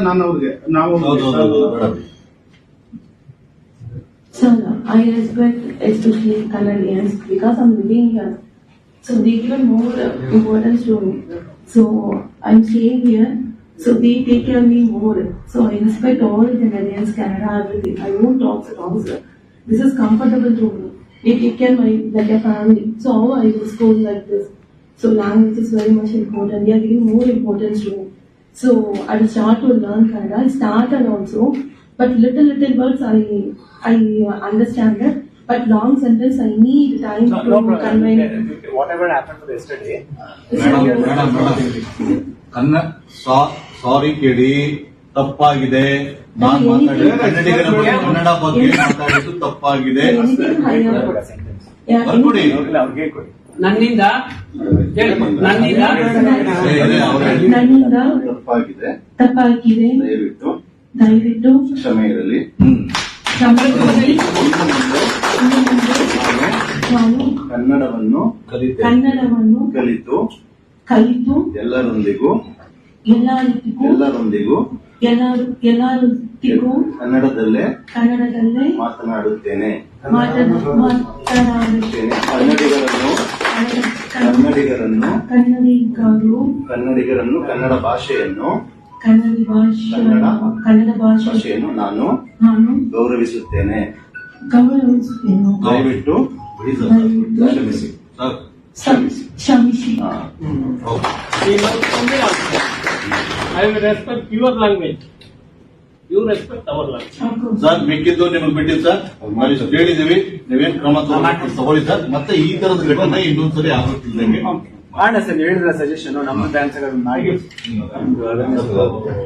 ನಾನು ಅವ್ರಿಗೆ ನಾವು Sir, I respect especially Canadians because I'm living here. So they give more importance to me. So I'm staying here. So they take care of me more. So I respect all Canadians, Canada, everything. I won't talk at all, sir. This is comfortable to me. They take care of my like a family. So how I will school like this. So language is very much important. They are giving more importance to me. So I will start to learn Canada. I started also. But little words I understand it, but long sentence I need time to convey. Whatever happened yesterday. Madam. ಸಾರಿ ಕೇಳಿ ತಪ್ಪಾಗಿದೆ. ನಾನು ಮಾತಾಡಿದ ಕನ್ನಡ ಬಗ್ಗೆ ಮಾತಾಡಿದ್ದು ತಪ್ಪಾಗಿದೆ. ಬರ್ಕೊಡಿ. ನನ್ನಿಂದ ತಪ್ಪಾಗಿದೆ. ದಯವಿಟ್ಟು ಕ್ಷಮೆ ಇರಲಿ. ನಾನು ಕನ್ನಡವನ್ನು ಕಲಿತು ಎಲ್ಲರೊಂದಿಗೂ ಕನ್ನಡದಲ್ಲೇ ಮಾತನಾಡುತ್ತೇನೆ. ಕನ್ನಡಿಗರನ್ನು ಕನ್ನಡ ಭಾಷೆಯನ್ನು ನಾನು ಗೌರವಿಸುತ್ತೇನೆ. ದಯವಿಟ್ಟು ಕ್ಷಮಿಸಿ. I will respect your language. You respect our language. Sir ಮಿಕ್ಕಿದ್ದು ನಿಮಗೆ ಬಿಟ್ಟಿದ್ದು ಸರ್ ಹೇಳಿದೀವಿ. ನೀವೇನ್ ಕ್ರಮ ತಗೊಳ್ಳಿ ಸರ್. ಮತ್ತೆ ಈ ತರದ ಘಟನೆ ಇನ್ನೊಂದ್ಸರಿ ಆಗುತ್ತಿದ್ದಂಗೆ ಸರ್ ಹೇಳಿದ್ರ ಸಜೆಷನ್ ನಮ್ಮ ಬ್ಯಾಂಕ್ ಮಾಡಿ